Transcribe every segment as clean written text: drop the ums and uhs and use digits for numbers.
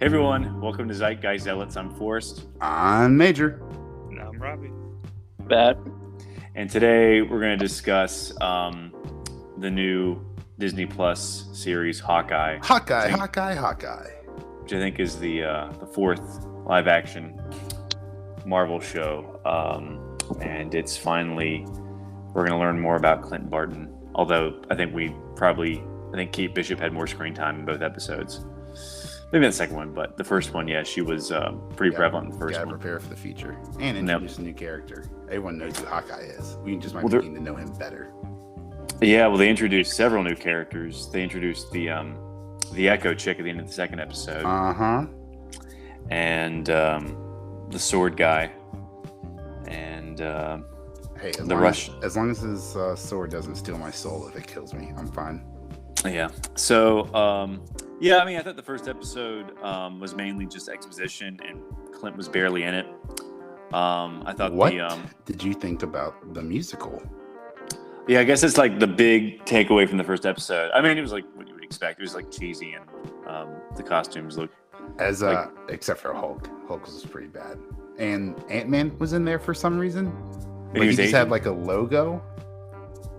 Hey everyone, welcome to Zeitgeist Zealots. I'm Forrest. I'm Major. And I'm Robbie. Bad. And today we're going to discuss the new Disney Plus series Hawkeye. Hawkeye. Which I think is the fourth live action Marvel show. And it's finally, we're going to learn more about Clint Barton. Although I think Kate Bishop had more screen time in both episodes. Maybe the second one, but the first one, she was pretty prevalent in the first one. Gotta prepare for the future and introduce a new character. Everyone knows who Hawkeye is. We just might need to know him better. Yeah, well, they introduced several new characters. They introduced the Echo chick at the end of the second episode. And the sword guy. And as long as his sword doesn't steal my soul, if it kills me, I'm fine. Yeah. So, I thought the first episode was mainly just exposition, and Clint was barely in it. I thought what did you think about the musical? Yeah, I guess it's like the big takeaway from the first episode. I mean, it was like what you would expect. It was like cheesy, and the costumes looked except for Hulk. Hulk was pretty bad, and Ant-Man was in there for some reason. He just had like a logo.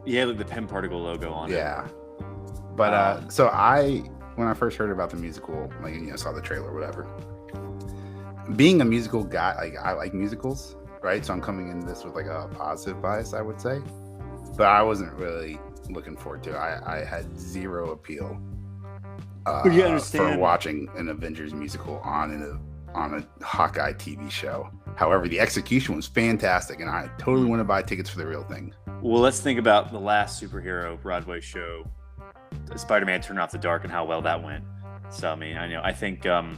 Yeah, like the Pym Particle logo on it. Yeah. But when I first heard about the musical, saw the trailer or whatever, being a musical guy, I like musicals, right? So I'm coming into this with like a positive bias, I would say. But I wasn't really looking forward to it. I had zero appeal for watching an Avengers musical on a Hawkeye TV show. However, the execution was fantastic, and I totally want to buy tickets for the real thing. Well, let's think about the last superhero Broadway show, Spider-Man Turn Off the Dark, and how well that went. So I think the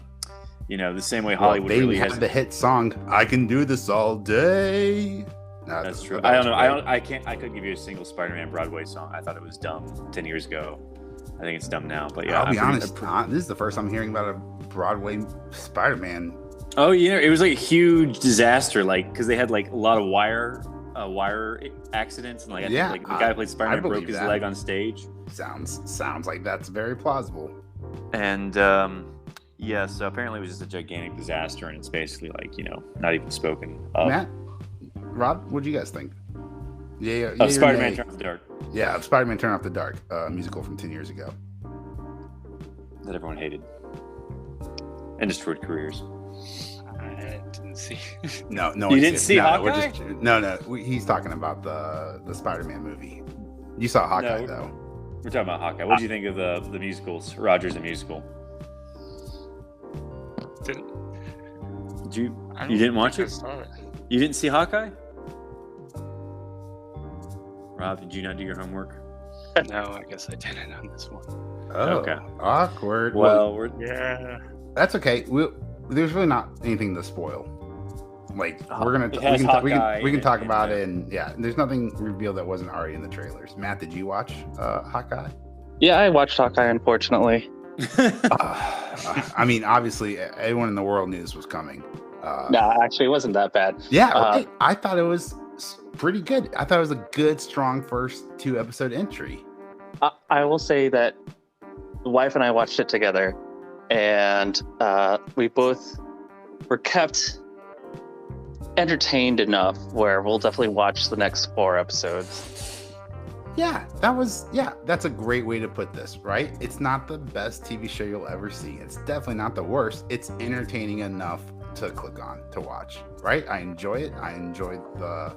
same way Hollywood really has the hit song "I Can Do This All Day." No, that's true. I don't know. I couldn't give you a single Spider-Man Broadway song. I thought it was dumb 10 years ago. I think it's dumb now. But yeah, I'll be honest. This is the first time hearing about a Broadway Spider-Man. Oh, it was like a huge disaster. Because they had like a lot of wire accidents, and I think the guy who played Spider-Man broke his leg on stage. Sounds like that's very plausible. And so apparently it was just a gigantic disaster, and it's basically not even spoken of. Matt, Rob, what do you guys think? Of Spider-Man Turn Off the Dark. Yeah, Spider-Man Turn Off the Dark, musical from 10 years ago. That everyone hated and destroyed careers. I didn't see. No, you didn't see Hawkeye? He's talking about the Spider-Man movie. You saw Hawkeye though. We're talking about Hawkeye. What did you think of the musicals? Rogers the musical. You didn't watch it? You didn't see Hawkeye? Rob, did you not do your homework? No, I guess I didn't on this one. Oh, okay. Awkward. Well, that's okay. There's really not anything to spoil. We can talk about it, and there's nothing revealed that wasn't already in the trailers. Matt, did you watch Hawkeye? Yeah, I watched Hawkeye, unfortunately. Obviously, everyone in the world knew this was coming. No, actually, it wasn't that bad. Yeah, I thought it was pretty good. I thought it was a good, strong first 2-episode entry. I will say that the wife and I watched it together, and we both were kept entertained enough where we'll definitely watch the next 4 episodes. That's a great way to put this, right? It's not the best TV show you'll ever see. It's definitely not the worst. It's entertaining enough to click on, to watch, right? I enjoy it. I enjoyed the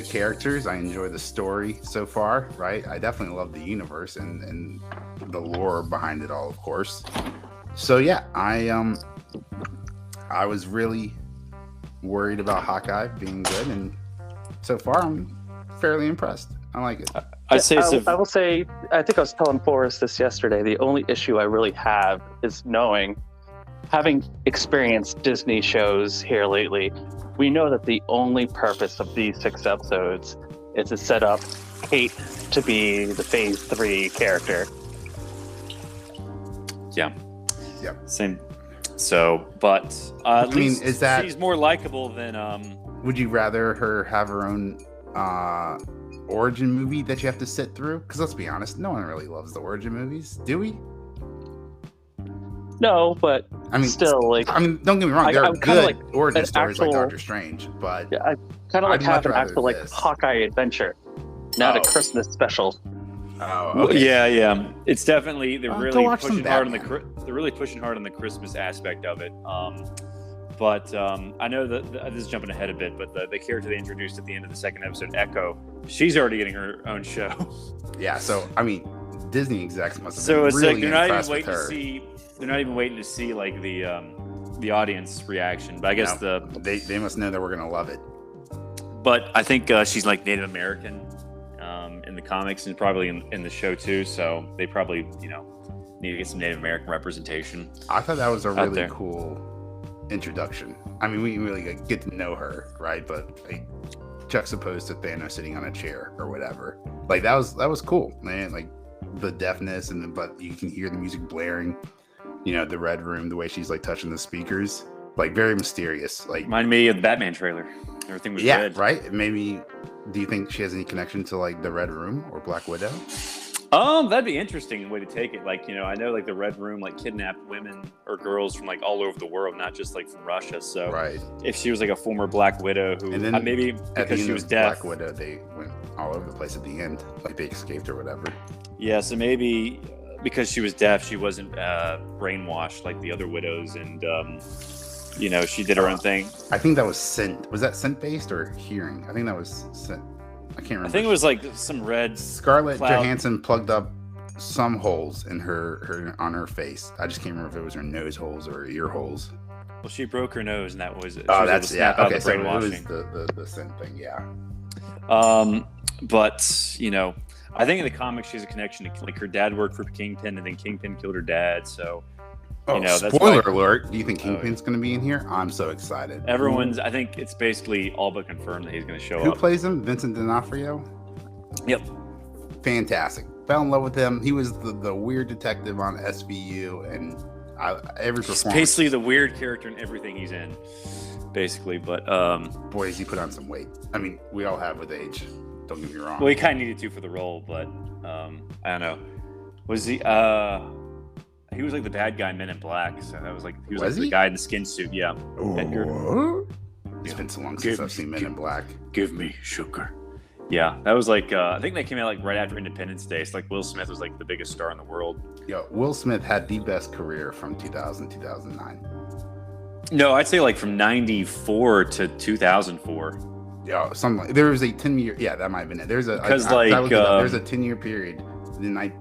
characters. I enjoy the story so far, right? I definitely love the universe and the lore behind it all, of course. So I was really worried about Hawkeye being good, and so far I'm fairly impressed. I like it. I will say, I think I was telling Forrest this yesterday, the only issue I really have is having experienced Disney shows here lately, we know that the only purpose of these 6 episodes is to set up Kate to be the Phase 3 character. Yeah. Same. So, but at least she's more likable than. Would you rather her have her own origin movie that you have to sit through? Because let's be honest, no one really loves the origin movies, do we? No, but I mean, still, like, I mean, don't get me wrong. There are I'm kinda good like origin an stories like actual- Doctor Strange, but I kind of like I'd have much an rather actual like this. Hawkeye adventure, not a Oh. Christmas special. Yeah. It's definitely they're Go really watch some pushing hard on the Batman. they're really pushing hard on the Christmas aspect of it. But I know that this is jumping ahead a bit, but the character they introduced at the end of the second episode, Echo, she's already getting her own show. Yeah, so I mean, Disney execs must have So been it's really like they're not even impressed with waiting to her. see. They're not even waiting to see like the audience reaction. But I guess They must know that we're gonna love it. But I think she's like Native American in the comics and probably in the show too. So they probably need to get some Native American representation. I thought that was a out really there. cool introduction. I mean, we really get to know her, right? But like, juxtaposed to Thanos sitting on a chair or whatever, like that was cool, man. Like the deafness but you can hear the music blaring. The Red Room, the way she's like touching the speakers, like very mysterious. Like Remind me of the Batman trailer. Everything was red. right. Maybe. Do you think she has any connection to like the Red Room or Black Widow? That'd be interesting way to take it. Like, I know like the Red Room like kidnapped women or girls from like all over the world, not just like from Russia. So Right. if she was like a former Black Widow who And then maybe At the because end she was of deaf. Black Widow, they went all over the place at the end, like they escaped or whatever. Yeah, so maybe because she was deaf, she wasn't brainwashed like the other widows, and she did her own thing. I think that was scent. Was that scent based or hearing? I think that was scent. I can't remember. I think it was like some red. Scarlett cloud. Johansson plugged up some holes in her on her face. I just can't remember if it was her nose holes or ear holes. Well, she broke her nose, and that was it. Oh, that's Out okay. of So the it was brainwashing. the scent thing. Yeah. But I think in the comics she has a connection to like her dad worked for Kingpin, and then Kingpin killed her dad. So Oh, that's spoiler why- alert! Do you think Oh, yeah. Kingpin's going to be in here? I'm so excited. I think it's basically all but confirmed that he's going to show Who up. plays him? Vincent D'Onofrio. Yep. Fantastic. Fell in love with him. He was the weird detective on SVU, and every He's performance. basically the weird character in everything he's in, basically. But Boy, has he put on some weight. I mean, we all have with age. Don't get me wrong. well, he kind of needed to for the role, but I don't know. Was he? He was like the bad guy in Men in Black. So that was like he was Was like he? the guy in the skin suit. Yeah. Edgar. What? It's Yeah. been so long Give since me- I've seen Men in Black. Give me sugar. Yeah, that was like I think that came out like right after Independence Day. So like Will Smith was like the biggest star in the world. Yo, Will Smith had the best career from 2000 2009. No, I'd say like from '94 to 2004. Yo, something like, there was a 10-year. Yeah, that might have been it. There's a Because, I like, looked it up. There's a 10-year period. Then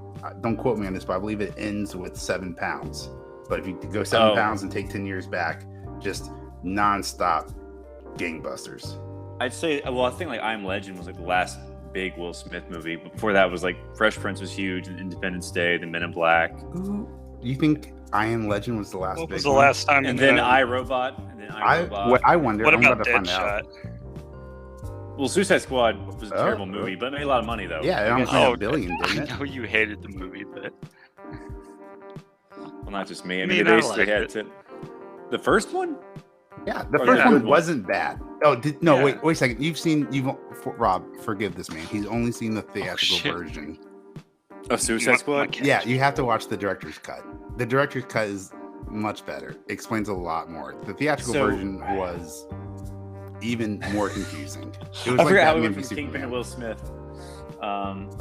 don't quote me on this, but I believe it ends with 7 pounds. But if you go 7 Oh. pounds and take 10 years back, just nonstop gangbusters. I'd say, well, I think like I Am Legend was like the last big Will Smith movie. Before that was like Fresh Prince was huge, and Independence Day, then Men in Black, Do you think I Am Legend was the last What big was the one? last time? and you then had- iRobot, and then iRobot. I wonder. What I'm about about to find out. Deadshot? Well, Suicide Squad was a Oh, terrible movie, but it made a lot of money though. Yeah, it I almost guess- made Oh, $1 billion, I didn't it? know you hated the movie, but well, not just me. I I mean, mean, they I basically liked had it. to. The first one? Yeah, the Or first the one good one. wasn't bad. Oh, no, Yeah. wait a second. Rob, forgive this man. He's only seen the theatrical shit. version. Of Suicide Squad? Yeah, you have to watch the director's cut. The director's cut is much better. Explains a lot more. The theatrical So- version was even more confusing. It was I like forgot how we Batman went v from Kingpin to Superman. Will Smith.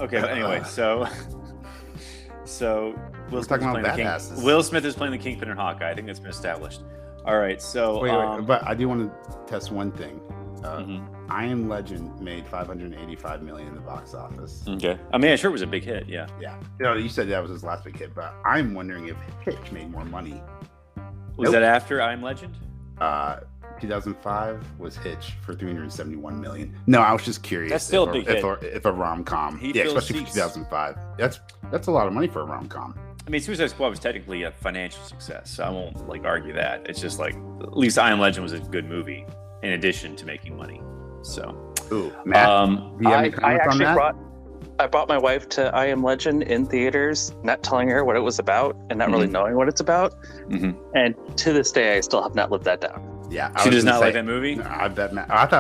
Okay, but anyway, so Will We're Smith, talking is about playing the badasses. Will Smith is playing the Kingpin in Hawkeye. I think that's been established. All right, so Wait, but I do want to test one thing. mhm. I Am Legend made $585 million in the box office. Okay. I mean, I'm sure it was a big hit. Yeah. Yeah, you said that was his last big hit, but I'm wondering if Hitch made more money. Was Nope. that after I Am Legend? 2005 was Hitch for 371 million. No, I was just curious. That's still a if big if a rom com. He Yeah, fills especially for seats. 2005. That's a lot of money for a rom com. I mean, Suicide Squad was technically a financial success, so I won't like argue that. It's just like at least I Am Legend was a good movie in addition to making money. So, Ooh, Matt, do you have any I comments on actually that? I brought my wife to I Am Legend in theaters, not telling her what it was about and not really knowing what it's about. Mhm. And to this day, I still have not lived that down. Yeah, She does not like that movie? No, I thought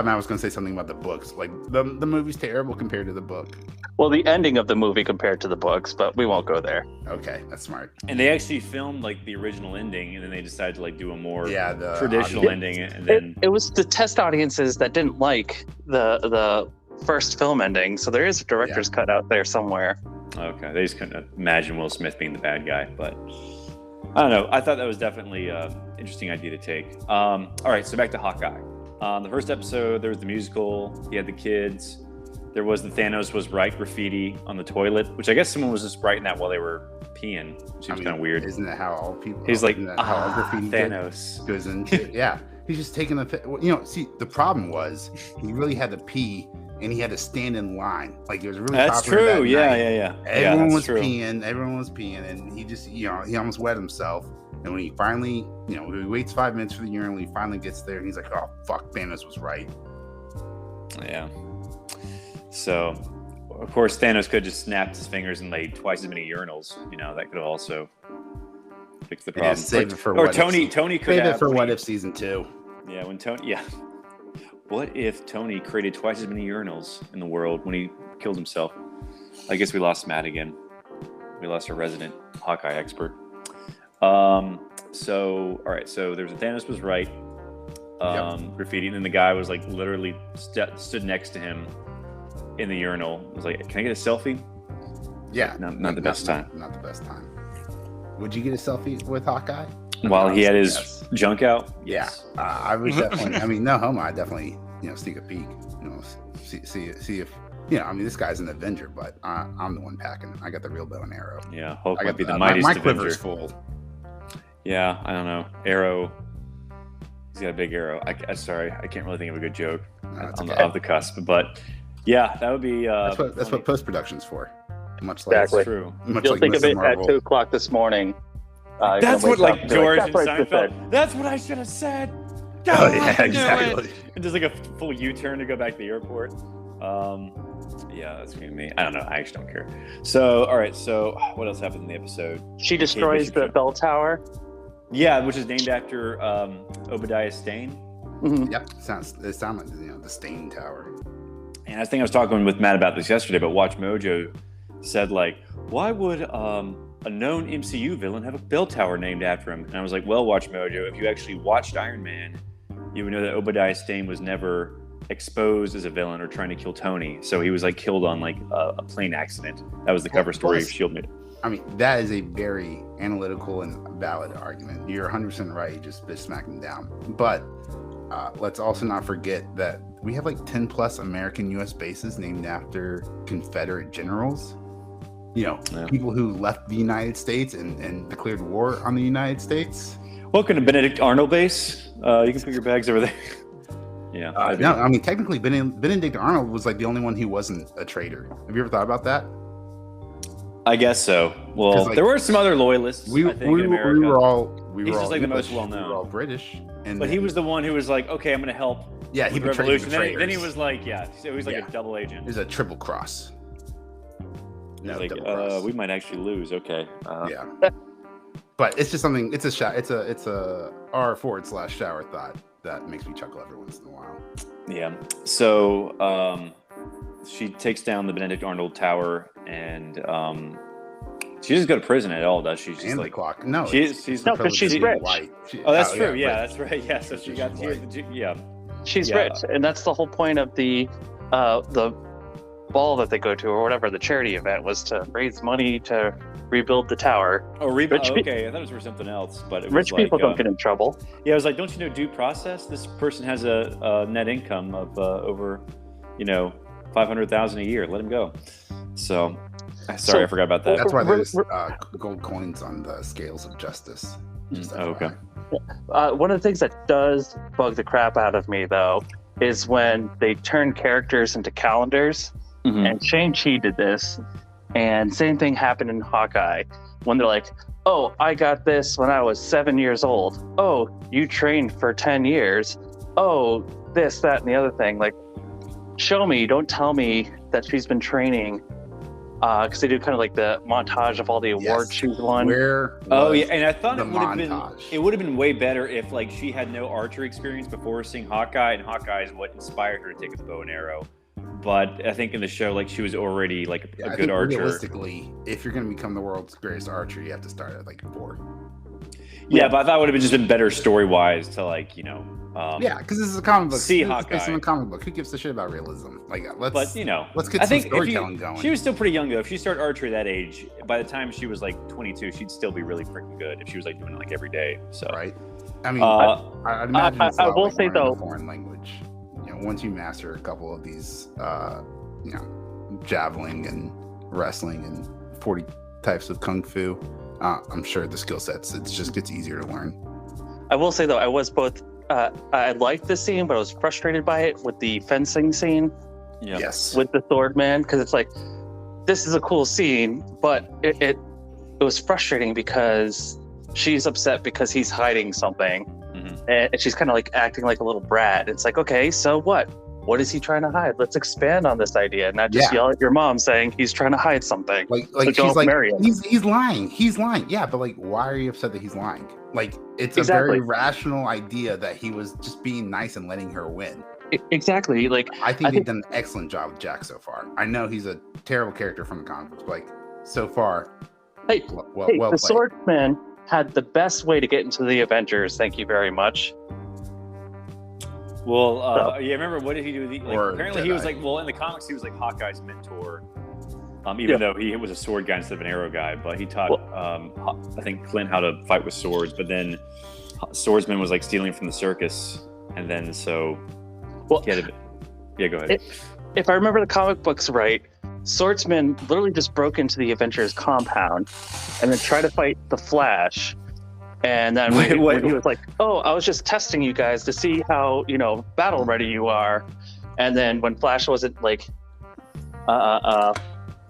Matt was going to say something about the books. Like the movie's terrible compared to the book. Well, the ending of the movie compared to the books, but we won't go there. Okay, that's smart. And they actually filmed like the original ending, and then they decided to like do a more the traditional ending, and then It was the test audiences that didn't like the first film ending, so there is a director's cut out there somewhere. okay, they just couldn't imagine Will Smith being the bad guy, but I don't know. I thought that was definitely an interesting idea to take. All right, so back to Hawkeye. The first episode, there was the musical. He had the kids. There was the Thanos was right graffiti on the toilet, which I guess someone was just writing that while they were peeing, which seems kind of weird. Isn't that how all people? He's like, isn't that how all graffiti Thanos. goes into? Yeah, he's just taking the. See, the problem was he really had to pee, and he had to stand in line. Like it was really. That's popular true. that Yeah, night. yeah. Everyone was true. peeing. Everyone was peeing, and he just, he almost wet himself. And when he finally, he waits 5 minutes for the urinal, he finally gets there, and he's like, "Oh fuck, Thanos was right." Yeah. So, of course, Thanos could have just snapped his fingers and laid twice as many urinals. That could have also fixed the Yeah, problem. save it for or what Tony if, could save have. it for when what he- if season 2. Yeah, when Tony. Yeah. What if Tony created twice as many urinals in the world when he killed himself? I guess we lost Matt again. We lost our resident Hawkeye expert. So, all right. So there's a Thanos was right. Graffiti, and then the guy was like literally stood next to him in the urinal. Was like, "Can I get a selfie?" Yeah, Not the best time. Not the best time. Would you get a selfie with Hawkeye? While he had his Yes. junk out. Yeah, I was definitely. I mean, no homo. I definitely, sneak a peek. See if. This guy's an Avenger, but I'm the one packing. I got the real bow and arrow. Yeah, Hulk I might got be the my mightiest Avenger. quiver's full. Yeah, I don't know. Arrow. He's got a big arrow. Sorry, I can't really think of a good joke That's on okay. off the cusp. But yeah, that would be. That's what post production's for. Much like Exactly. True. much You'll like think of Mr. it Marvel. at 2:00 this morning. You're That's gonna what wake up like and be George "That's and what I just said." Seinfeld. That's what I should have said. Oh God, yeah, I knew it. exactly. And just like a full U-turn to go back to the airport. Yeah, that's gonna be me. I don't know. I actually don't care. So, all right. So, what else happened in the episode? She destroys the bell tower. Yeah, which is named after Obadiah Stane. Mhm. Yep, it sounds like the Stain Tower. And I think I was talking with Matt about this yesterday, but Watch Mojo said like, why would a known MCU villain have a bell tower named after him? And I was like, well, Watch Mojo, if you actually watched Iron Man, you would know that Obadiah Stane was never exposed as a villain or trying to kill Tony. So he was like killed on like a plane accident. That was the cover story of Shield made. I mean, that is a very analytical and valid argument. You're 100% right. You just smacked him down. But let's also not forget that we have like 10 plus American U.S. bases named after Confederate generals. People who left the United States and declared war on the United States. Welcome to Benedict Arnold base. You can put your bags over there. Yeah. No, I mean, technically, Benedict Arnold was like the only one who wasn't a traitor. Have you ever thought about that? I guess so. Well, like, there were some other loyalists, We I think, in America. were all He's just like the most English, well-known. We were all British, But he was the one who was like, okay, I'm going to help yeah, he with the betrayed revolution. the Then he traitors. was like, so he was like Yeah. a double agent. It was a triple cross. He was No, like, double cross. we might actually lose. Okay. Yeah. But it's just something. It's a r/shower thought that makes me chuckle every once in a while. Yeah. So she takes down the Benedict Arnold Tower, and she doesn't go to prison at all, does she? She's And like, the clock. No, she's No, 'cause she's privileged rich. white. oh, that's true. yeah, Yeah, rich. that's right. Yeah. So she She's got white. yeah. She's Yeah. rich, and that's the whole point of the ball that they go to, or whatever the charity event was, to raise money to rebuild the tower. Oh, Rich okay. I thought it was for something else, but it Rich was people like, don't get in trouble. Yeah, I was like, don't you know due process? This person has a net income of over, $500,000 a year. Let him go. So, sorry, I forgot about that. That's why there's gold coins on the scales of justice. Just Oh, okay. FYI. One of the things that does bug the crap out of me, though, is when they turn characters into calendars. Mhm. And Shang-Chi did this, and same thing happened in Hawkeye, when they're like, oh, I got this when I was 7 years old. Oh, you trained for 10 years. Oh, this, that, and the other thing. Like, show me, don't tell me that she's been training because they do kind of like the montage of all the awards she's won. Where Oh was yeah, and I thought the it would have been montage? way better if like she had no archery experience before seeing Hawkeye, and Hawkeye is what inspired her to take up the bow and arrow. But I think in the show, like she was already like Yeah, a I good think archer. realistically, if you're going to become the world's greatest archer, you have to start at like 4. Yeah, but I thought it would have been just been better story wise to like Yeah, because this is a comic book. see It's Hawkeye. based on a comic book. Who gives a shit about realism? Like, let's But let's get I some think if storytelling going. she was still pretty young though. If she started archery at that age, by the time she was like 22, she'd still be really freaking good if she was like doing it like every day. So right? I mean, Uh, I'd imagine it's I a lot will like say, learning a though- foreign language. Once you master a couple of these, javelin and wrestling and 40 types of kung fu, I'm sure the skill sets it just gets easier to learn. I will say though, I was both. I liked the scene, but I was frustrated by it with the fencing scene yeah. Yes. with the sword man, because it's like, this is a cool scene, but it was frustrating because she's upset because he's hiding something, Mhm. and she's kind of like acting like a little brat. It's like, okay, so what? What is he trying to hide? Let's expand on this idea, not just Yeah. yell at your mom saying he's trying to hide something. Like So she's don't like, marry him. he's lying. He's lying. Yeah, but like, why are you upset that he's lying? Like, it's Exactly. a very rational idea that he was just being nice and letting her win. Exactly. Like, I think I they've think- done an excellent job with Jack so far. I know he's a terrible character from the comic books, but like so far, hey, well hey, played. the swordsman had the best way to get into the Avengers. Thank you very much. Well, yeah. Remember what did he do? Or Apparently, he was Jedi. like, well, in the comics, he was like Hawkeye's mentor. Even though he was a sword guy instead of an arrow guy, but he taught I think Clint how to fight with swords. But then Swordsman was like stealing from the circus, and then so Well, he had yeah. Go ahead. if I remember the comic books right, Swordsman literally just broke into the Avengers compound and then tried to fight the Flash. And then when he was like, "Oh, I was just testing you guys to see how battle ready you are," and then when Flash wasn't like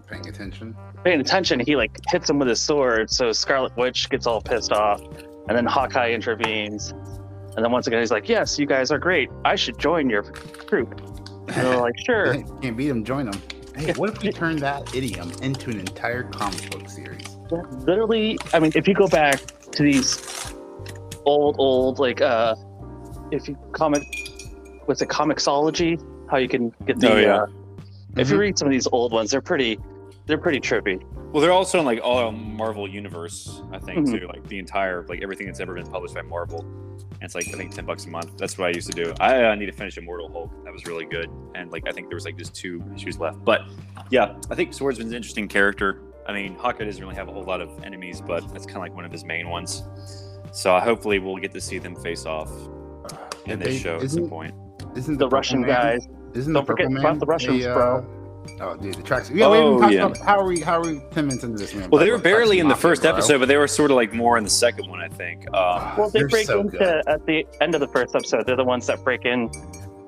Paying attention. paying attention, he like hits him with his sword. So Scarlet Witch gets all pissed off, and then Hawkeye intervenes. And then once again, he's like, "Yes, you guys are great. I should join your troop." And they're like, "Sure." Can't beat him, join him. Hey, what if we turn that idiom into an entire comic book series? Literally, I mean, if you go back to these old like if you what's it, Comixology, how you can get the if you read some of these old ones, they're pretty trippy. Well, they're also in like all Marvel universe, I think, Mhm. too. Like the entire like everything that's ever been published by Marvel. And it's like I think $10 a month. That's what I used to do. I need to finish Immortal Hulk. That was really good. And like I think there was like just 2 issues left. But yeah, I think Swordsman's an interesting character. I mean, Hawkeye doesn't really have a whole lot of enemies, but that's kind of like one of his main ones. So hopefully we'll get to see them face off in this show at some point. Isn't The Purple Russian Man- guys. Isn't Don't the Purple forget Man about the Russians, bro. Oh, dude, the tracks. Yeah, we haven't talked about how are we 10 minutes into this, man? Well, they were barely in the Mafia, first bro. episode, but they were sort of like more in the second one, I think. Well, they They're break so into good. at the end of the first episode. They're the ones that break in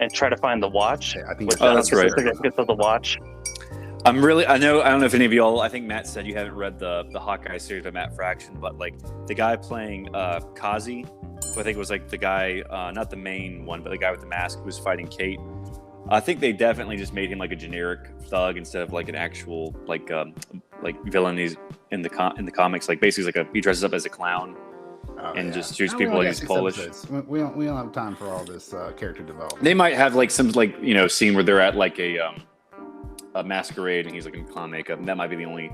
and try to find the watch. Okay, I think Which Oh, that's right. The significance of the watch. I don't know if any of y'all, I think Matt said you haven't read the Hawkeye series by Matt Fraction, but like the guy playing Kazi, who I think was like the guy, not the main one, but the guy with the mask who was fighting Kate. I think they definitely just made him like a generic thug instead of like an actual like villain. He's in the comics, like basically like he dresses up as a clown and just shoots No, we people only like got he's 6 Polish. episodes. We don't have time for all this character development. They might have like some like scene where they're at like a masquerade and he's like in clown makeup, and that might be the only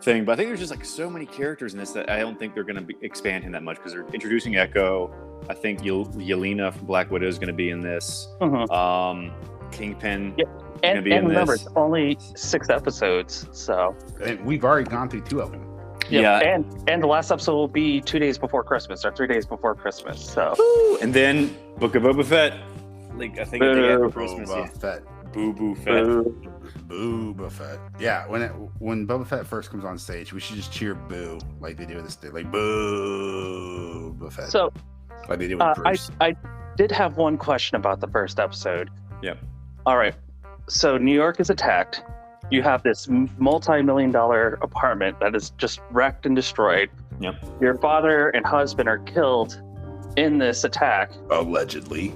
thing. But I think there's just like so many characters in this that I don't think they're going to expand him that much because they're introducing Echo. I think Yelena from Black Widow is going to be in this. Mhm. Kingpin. Yeah, gonna And be in remember, this. it's only 6 episodes, so And we've already gone through 2 of them. Yeah. And the last episode will be 2 days before Christmas or 3 days before Christmas. So And then Book of Boba Fett. Like I think the day after Boo. Christmas. Boba Yeah. Fett. Boo Fett. Boba Fett. Yeah, when Boba Fett first comes on stage, we should just cheer boo like they do with this day. Like boo Boba Fett. so like they do with Bruce. I did have one question about the first episode. Yep. All right. So New York is attacked. You have this multi-million-dollar apartment that is just wrecked and destroyed. Yep. Your father and husband are killed in this attack. Allegedly.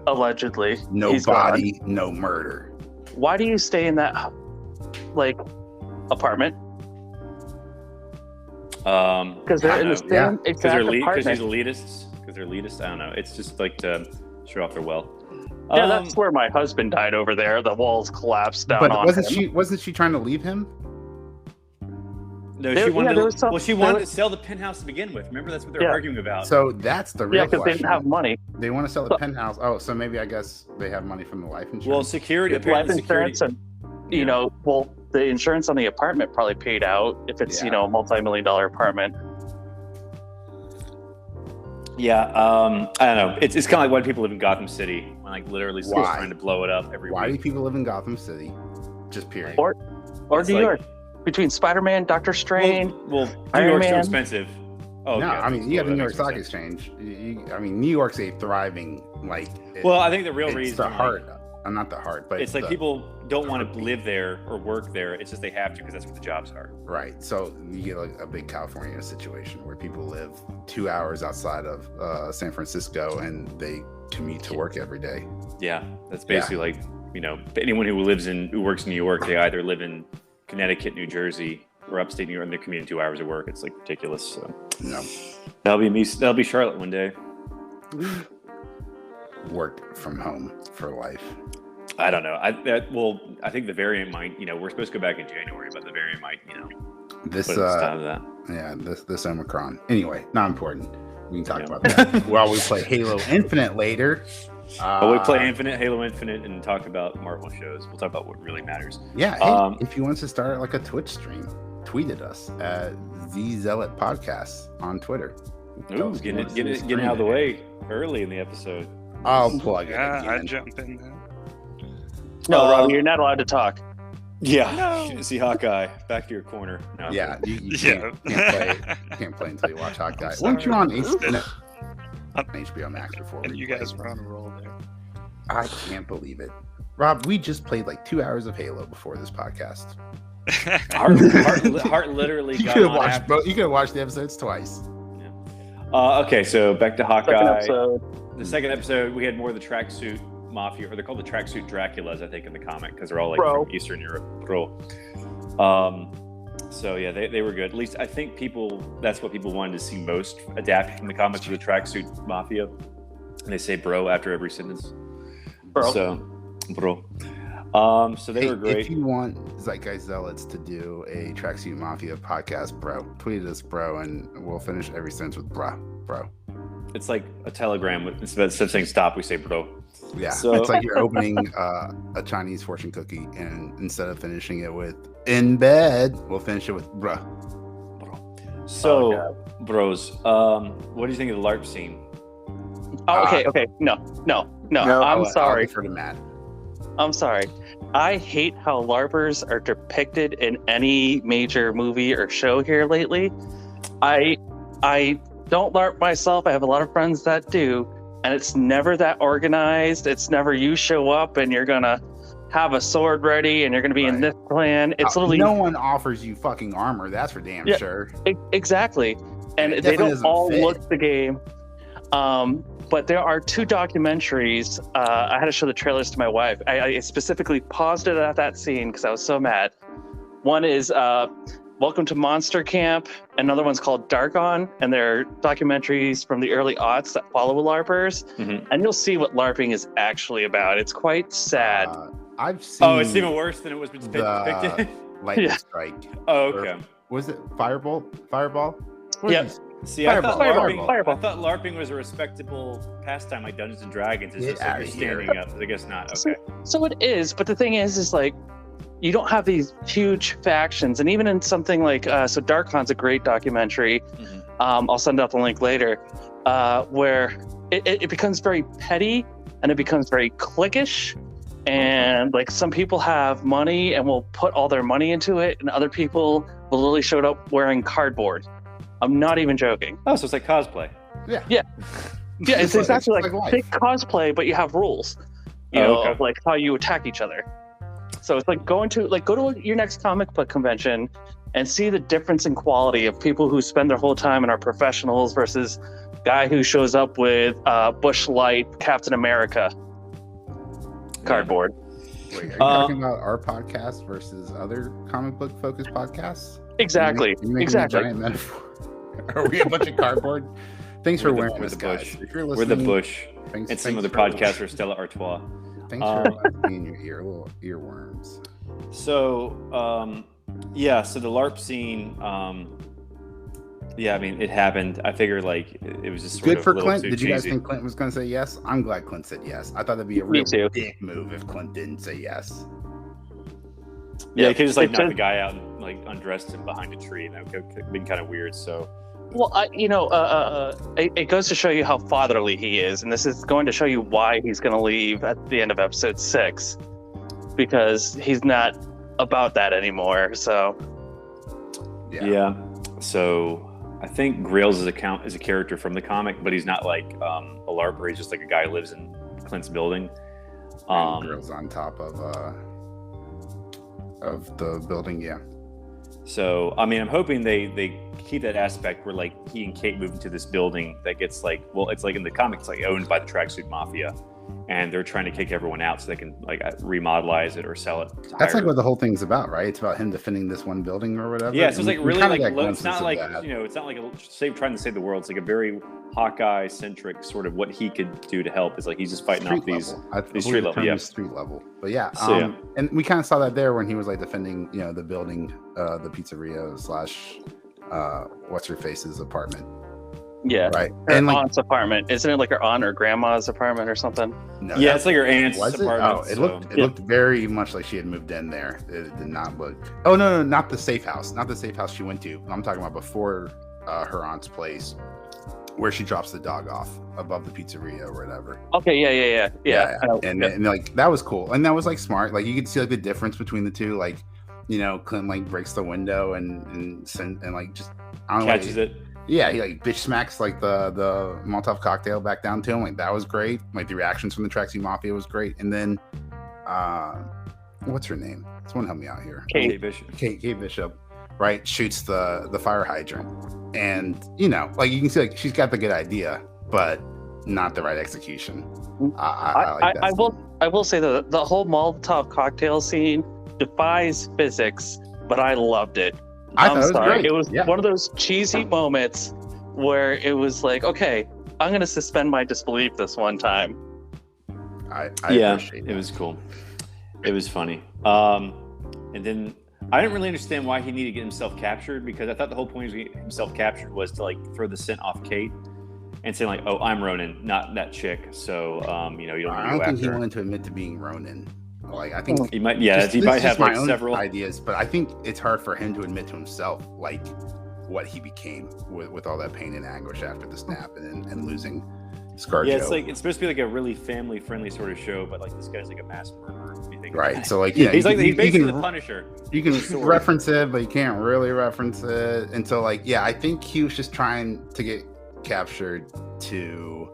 Allegedly. No He's gone. body, no murder. Why do you stay in that? Like, apartment. Because they're in the same exact apartment. Because he's elitists. Because they're elitists. I don't know. It's just like to show off their wealth. Yeah, that's where my husband died over there. The walls collapsed down but on him. Wasn't she trying to leave him? No, she wanted to sell the penthouse to begin with. Remember, that's what they were arguing about. So that's the real question. Yeah, because they didn't have money. They want to sell the penthouse. Oh, so maybe I guess they have money from the life insurance. Well, security. Life insurance, and the insurance on the apartment probably paid out if it's a multi-million-dollar apartment. Yeah, I don't know. It's kind of like why people live in Gotham City when like literally someone's trying to blow it up every week. Why do people live in Gotham City? Just period. Or New York. Between Spider-Man, Doctor Strange, New York's too expensive. Oh no, yeah, I mean you have the New York Stock Exchange. New York's a thriving I think the real reason it's the heart. Not the heart, but it's like people don't want to live there or work there. It's just they have to because that's where the jobs are. Right. So you get like a big California situation where people live 2 hours outside of San Francisco and they commute to work every day. Yeah, that's basically like anyone who works in New York, they either live in Connecticut, New Jersey, or upstate New York, and they're commuting 2 hours of work. It's like ridiculous. So no, that'll be me. That'll be Charlotte one day. Work from home for life. I don't know. I think the variant might. We're supposed to go back in January, but the variant might. This put a stop to that. Yeah, this Omicron. Anyway, not important. We can talk about that while we play Halo Infinite later. We play Halo Infinite, and talk about Marvel shows. We'll talk about what really matters. Yeah, hey, if you want to start like a Twitch stream, tweet at us at Zealot Podcast on Twitter. Ooh, getting out of the way early in the episode. I'll plug it. I'd jump in there. No, Robbie, you're not allowed to talk. Yeah, no. You didn't see Hawkeye. Back to your corner. No. Yeah, you can't play until you watch Hawkeye. Weren't you on HBO Max before? And you guys were on a roll there. I can't believe it. Rob, we just played like 2 hours of Halo before this podcast. Heart literally got You could have watched the episodes twice. Yeah. Okay, so back to Hawkeye. The second episode, we had more of the tracksuit mafia, or they're called the tracksuit Draculas, I think, in the comic, because they're all like from Eastern Europe. So yeah, they were good. At least I think that's what people wanted to see most adapted from the comics, to the tracksuit mafia. And they say bro after every sentence. Bro. So they were great. If you want Zeitgeist Zealots to do a Tracksuit Mafia podcast, bro, tweet us, bro, and we'll finish every sentence with bro. It's like a telegram. Instead of saying stop, we say bro. Yeah, so it's like you're opening a Chinese fortune cookie, and instead of finishing it with in bed, we'll finish it with bro. So, bros, what do you think of the LARP scene? Okay. No. I'm sorry. For the Matt. I'm sorry. I hate how LARPers are depicted in any major movie or show here lately. I don't LARP myself. I have a lot of friends that do, and it's never that organized. It's never you show up and you're gonna have a sword ready and you're gonna be in this clan. It's literally no one offers you fucking armor. That's for damn sure. Exactly, and they don't all look the game. But there are 2 documentaries. I had to show the trailers to my wife. I specifically paused it at that scene because I was so mad. One is Welcome to Monster Camp. Another one's called Dargon, and they're documentaries from the early aughts that follow LARPers. Mm-hmm. And you'll see what LARPing is actually about. It's quite sad. I've seen. Oh, it's even worse than it was depicted. Lightning strike. Oh, okay. Was it Fireball? Yep. See, Fireball. I thought LARPing was a respectable pastime like Dungeons and Dragons. It's just like you're standing up. I guess not. Okay. So it is, but the thing is like, you don't have these huge factions, and even in something like so Darkon's a great documentary. Mm-hmm. I'll send out the link later, where it becomes very petty and it becomes very cliquish, and like some people have money and will put all their money into it, and other people will literally show up wearing cardboard. I'm not even joking. Oh, so it's like cosplay. Yeah. It's exactly like big cosplay, but you have rules. You know, of like how you attack each other. So it's like go to your next comic book convention and see the difference in quality of people who spend their whole time and are professionals versus guy who shows up with Bush Light Captain America cardboard. Wait, are you talking about our podcast versus other comic book focused podcasts? Exactly. Are you making Exactly. a giant metaphor? Are we a bunch of cardboard? Thanks for wearing this, guys. If you're We're listening, the bush. thanks, And some thanks other for- podcasts are Stella Artois. Thanks for letting me in your ear, little earworms. So, so the LARP scene, I mean, it happened. I figured, like, it was just sort Good of for a little Clint. too Did you guys cheesy. think Clint was going to say yes? I'm glad Clint said yes. I thought that'd be a Me real too. big move if Clint didn't say yes. Yeah, he could just, like, It's knock the a- guy out and, like, undressed him behind a tree, and that would have been kind of weird, so... Well, it goes to show you how fatherly he is, and this is going to show you why he's going to leave at the end of episode 6, because he's not about that anymore. So, Yeah. So I think Grails is a character from the comic, but he's not like a LARPer. He's just like a guy who lives in Clint's building. Girls on top of the building. Yeah. So I mean, I'm hoping they keep that aspect where like he and Kate move into this building that gets like, well, it's like in the comics, like owned by the Tracksuit Mafia, and they're trying to kick everyone out so they can like remodelize it or sell it. That's like what the whole thing's about, right? It's about him defending this one building or whatever. Yeah, so it's like We really kinda like got it's not glimpses like of that. it's not like trying to save the world. It's like a very Hawkeye centric sort of what he could do to help. Is like he's just fighting off these. These street level, yeah. street level. But yeah, So, yeah. And we kind of saw that there when he was like defending, the building, the pizzeria / what's her face's apartment, yeah, right? her And like, aunt's apartment. Isn't it like her aunt or grandma's apartment or something? no, Yeah, that- it's like her aunt's was it? apartment. Oh, it so- looked looked very much like she had moved in there. It did not look. Oh no, not the safe house, not the safe house she went to. I'm talking about before her aunt's place, where she drops the dog off above the pizzeria or whatever. Okay, yeah. And like that was cool, and that was like smart. Like you could see like the difference between the two. Like, Clint like breaks the window and like just I don't know, catches it. Yeah, he like bitch smacks like the Molotov cocktail back down to him. Like that was great. Like the reactions from the Tracksuit Mafia was great. And then, what's her name? Someone help me out here. Kate. Bishop. Kate Bishop, right? Shoots the fire hydrant, and like you can see like she's got the good idea, but not the right execution. I like that. I will say that the whole Molotov cocktail scene defies physics, but I loved it. I thought it was great. It was Yeah. one of those cheesy moments where it was like, okay, I'm going to suspend my disbelief this one time. I Yeah, appreciate it that. was cool. It was funny. And then I didn't really understand why he needed to get himself captured, because I thought the whole point of getting himself captured was to like throw the scent off Kate and say like, "Oh, I'm Ronan, not that chick." So you don't. I need don't to go think he after her. wanted to admit to being Ronin. Like I think He might. Yeah, he this might is have my like own several ideas, but I think it's hard for him to admit to himself like what he became with all that pain and anguish after the snap and losing Scarjo. Yeah, it's supposed to be like a really family friendly sort of show, but like this guy's like a mass murderer. If you think about right. it. So like he's you basically can, the Punisher. You can Sort of. reference it, but you can't really reference it. And so like I think he was just trying to get captured to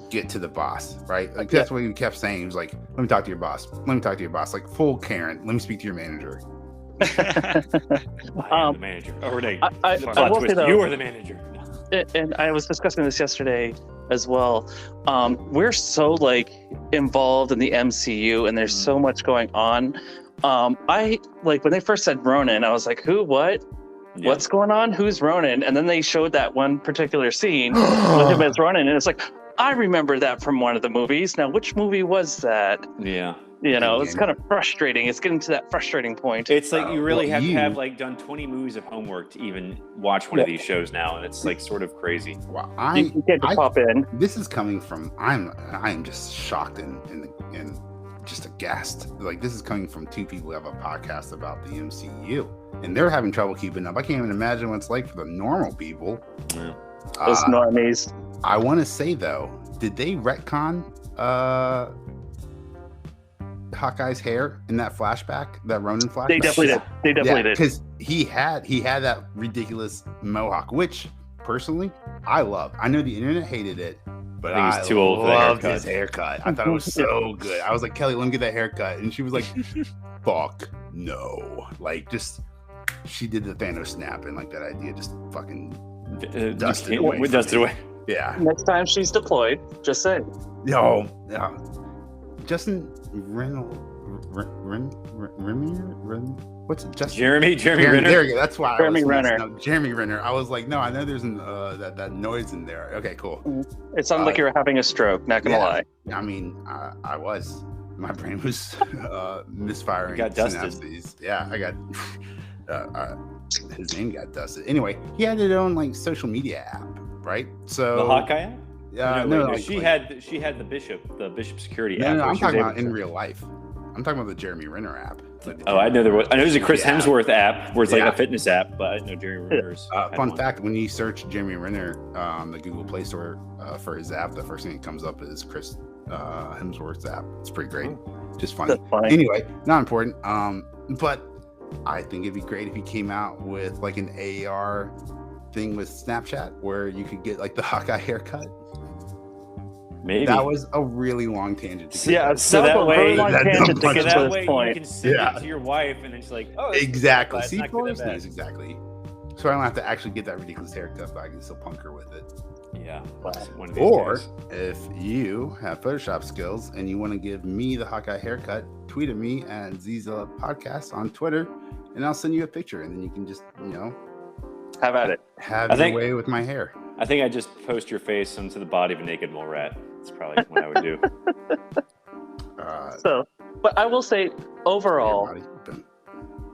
get to the boss, right? Like that's what he kept saying. He was like, "Let me talk to your boss. Let me talk to your boss." Like full Karen. Let me speak to your manager. I am the manager. Oh, Renee. I Plot will say twist, though, you are the manager. and I was discussing this yesterday as well. We're so like involved in the MCU, and there's so much going on. I like when they first said Ronan, I was like, who, what? Yeah. What's going on? Who's Ronan? And then they showed that one particular scene with him as Ronan, and it's like, I remember that from one of the movies. Now, which movie was that? Yeah. It's kind of frustrating. It's getting to that frustrating point. It's like you really well, have to have like done 20 movies of homework to even watch one of these shows now, and it's like sort of crazy. Wow, You can't just pop in. This is coming from I am just shocked and just aghast. Like this is coming from two people who have a podcast about the MCU, and they're having trouble keeping up. I can't even imagine what it's like for the normal people. Yeah. Those normies. I want to say though, did they retcon Hawkeye's hair in that flashback, that Ronin flashback? They definitely did. They definitely did. Because he had that ridiculous mohawk, which personally I love. I know the internet hated it, but I think I he's too old for that loved haircut. his haircut. I thought it was so good. I was like, Kelly, let me get that haircut, and she was like, "Fuck no!" Like, just she did the Thanos snap, and like that idea just fucking Dusted away We from dusted me. away. yeah. Next time she's deployed, just saying. No, Justin Reynolds. What's it? Just Jeremy Renner. There you go. That's why. Jeremy I was Renner. No, Jeremy Renner. I was like, no, I know there's that noise in there. Okay, cool. It sounded like you were having a stroke. Not gonna lie. I mean, I was. My brain was misfiring. You got dusted. Synapses. Yeah, I got. His name got dusted. Anyway, he had his own like social media app, right? So The Hawkeye app? no, she had the bishop security no, app. no, where I'm she was talking able about in to- real life. I'm talking about the Jeremy Renner app. Oh, I know there was. I know there's a Chris Yeah. Hemsworth app where it's like Yeah. a fitness app, but I didn't know Jeremy Renner's. had Fun one. fact: when you search Jeremy Renner on the Google Play Store for his app, the first thing that comes up is Chris Hemsworth's app. It's pretty great, just funny. That's funny. Anyway, not important. But I think it'd be great if he came out with like an AR thing with Snapchat where you could get like the Hawkeye haircut. Maybe. That was a really long tangent. To get Yeah, there. that So that was a way- very long that tangent to dumb get bunch to that this way you point. can send Yeah. it to your wife, and then she's like, "Oh, this is Exactly. not See, good, Flores not bad." knows exactly. So I don't have to actually get that ridiculous haircut, but I can still punk her with it. Yeah. One of these Or days. if you have Photoshop skills and you want to give me the Hawkeye haircut, tweet at me at Ziza Podcast on Twitter, and I'll send you a picture, and then you can just, Have at it. have I your think- way with my hair. I think I just post your face onto the body of a naked mole rat. That's probably what I would do. So, but I will say, overall, Everybody.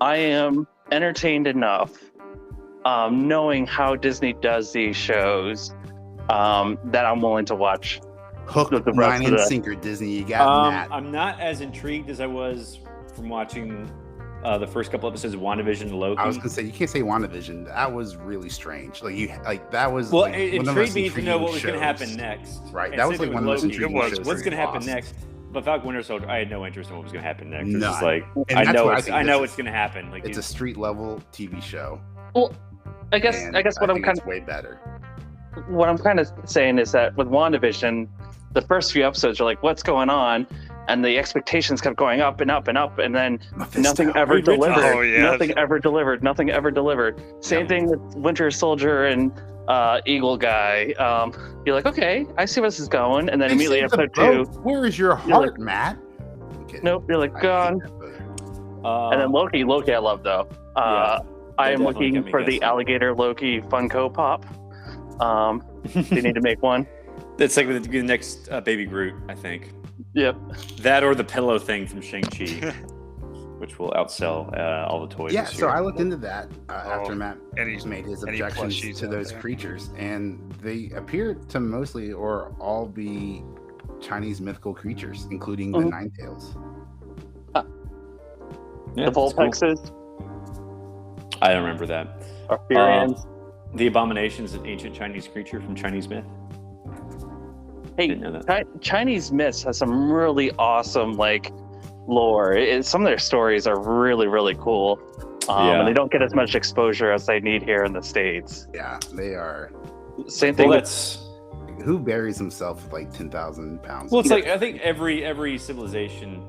I am entertained enough, knowing how Disney does these shows, that I'm willing to watch. Hook, the rest line, of and the- sinker, Disney. You got Matt. I'm not as intrigued as I was from watching the first couple episodes of WandaVision and Loki. I was gonna say you can't say WandaVision. That was really strange. That was Well, like, it one of the most intrigued me to know what was going to intriguing happen shows. next. Right, And that was same like thing one of the with most Loki. intriguing was. shows. What's that going to happen lost. next? But Falcon Winter Soldier, I had no interest in what was going to happen next. It was just None. like, And I that's know what I it's, think I know this what's is. going to happen. Like It's a street level TV show. Well, I guess and what I'm think kind it's way better. of saying is that with WandaVision, the first few episodes are like, what's going on? And the expectations kept going up and up and up, and then Mephisto. nothing ever Reed Richards. delivered. Oh, yeah. Nothing ever delivered. Nothing ever delivered. Same Yeah. thing with Winter Soldier and Eagle Guy. You're like, okay, I see where this is going, and then They immediately saved the episode 2, boat. Where is your You're heart, Matt? I'm kidding. nope, you're like I hate gone. that boat. And then Loki I love though. I am definitely looking got me for the guessing. alligator Loki Funko Pop. They need to make one. That's like the next Baby Groot, I think. Yep. That or the pillow thing from Shang-Chi, which will outsell all the toys Yeah, this so year. I looked into that after Matt Any made his any objections plushies to out those there? creatures, and they appear to mostly or all be Chinese mythical creatures, including the Mhm. Nine Tails. Yeah, The that's cool. Volpexes, I don't remember that. Arthurians. The Abomination is an ancient Chinese creature from Chinese myth. Hey, Didn't know that. Chinese myths has some really awesome lore. Some of their stories are really, really cool. Yeah. And they don't get as much exposure as they need here in the States. Yeah, they are. Same thing Well, with that's Who buries himself with like 10,000 pounds? well. It's like I think every civilization,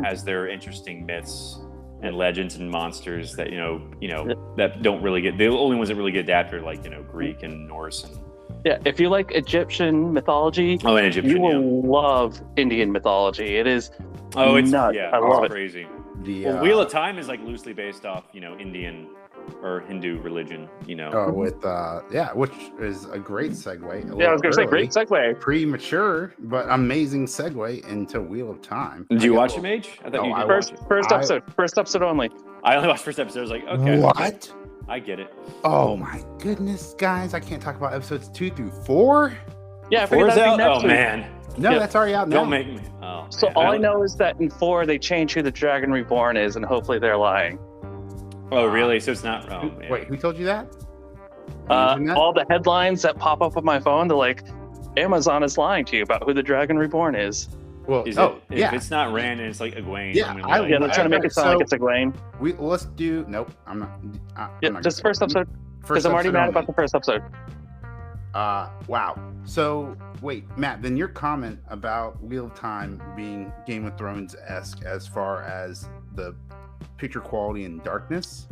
has their interesting myths and legends and monsters that that don't really get. The only ones that really get adapted are like Greek and Norse and if you like Egyptian mythology, and Egyptian. you will love Indian mythology. It is Oh, it's nuts. yeah, I love it's it. crazy. the Well, Wheel of Time is like loosely based off Indian or Hindu religion. with which is a great segue. Yeah, I was going to say, great segue. premature, but amazing segue into Wheel of Time. Did you I watch got- it, Mage? I thought No, you I did watched watch it. First episode only. I only watched first episode. I was like, okay, What? I get it. Oh my goodness, guys! I can't talk about episodes 2 through 4. Yeah, I Four's figured that'd out. be next Oh week. man, No, Yeah. that's already out now. don't make me. Oh, So man. all I know is that in 4 they change who the Dragon Reborn is, and hopefully they're lying. Oh really? So it's not. Oh, man. Wait, who told you that? The internet? All the headlines that pop up on my phone, they're like, Amazon is lying to you about who the Dragon Reborn is. Well, Is oh, it? If yeah. it's not Rand and it's like Egwene. Yeah, I'm gonna be like, Yeah, they're trying to make it sound like it's Egwene. Let's do. Nope, I'm not. I'm Yeah, not just gonna- first episode, First because I'm already episode mad only. about the first episode. Wow. So wait, Matt. Then your comment about Wheel of Time being Game of Thrones esque as far as the picture quality and darkness.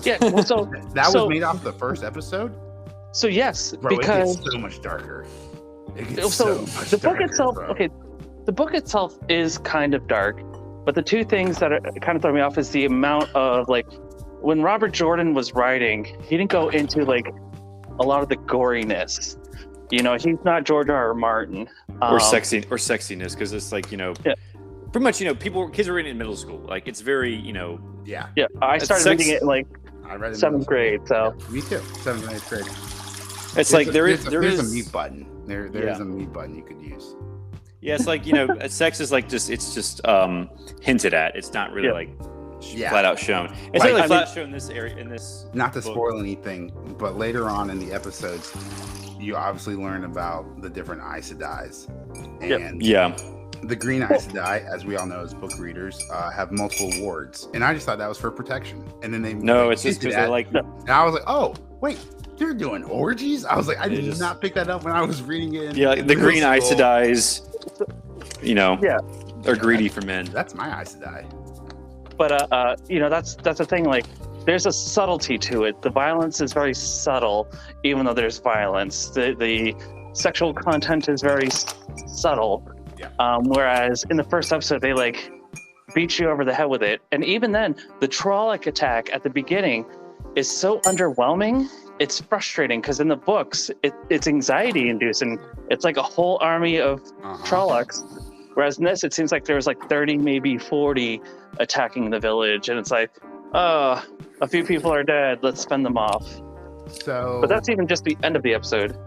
Yeah, well, so That So- was made off the first episode. yes, Bro, because it gets so much darker. It gets so so much the book darker, itself, bro. okay, the book itself is kind of dark, But the two things that kind of throw me off is the amount of like when Robert Jordan was writing, he didn't go into like a lot of the goriness. You know, he's not George R. R. Martin. Or sexiness, because it's like, pretty much, kids are reading it in middle school. Like, it's very, Yeah. Yeah, I started reading it in like I read it in 7th middle grade. So school. Me too. 7th and 8th grade. it's like There's there's a mute button. There is a mute button you could use. Yeah, it's like, sex is like it's just hinted at. It's not really like flat out shown. It's Like, like flat out shown in this area, in this. Not to book. spoil anything, but later on in the episodes, you obviously learn about the different Aei Sedais. And Yeah. the green Aei Sedai, as we all know as book readers, have multiple wards. And I just thought that was for protection. And then It's just because they like. And I was like, oh, wait, they're doing orgies? I was like, I did not pick that up when I was reading it. The green Aei Sedais, are greedy for men. That's my Aei Sedai. But that's the thing. Like, there's a subtlety to it. The violence is very subtle, even though there's violence. The sexual content is very subtle. Yeah. Whereas in the first episode, they like beat you over the head with it. And even then, the Trolloc attack at the beginning is so underwhelming. It's frustrating because in the books, it's anxiety inducing. It's like a whole army of Trollocs. Whereas in this, it seems like there's like 30, maybe 40 attacking the village. And it's like, oh, a few people are dead. Let's fend them off. But that's even just the end of the episode.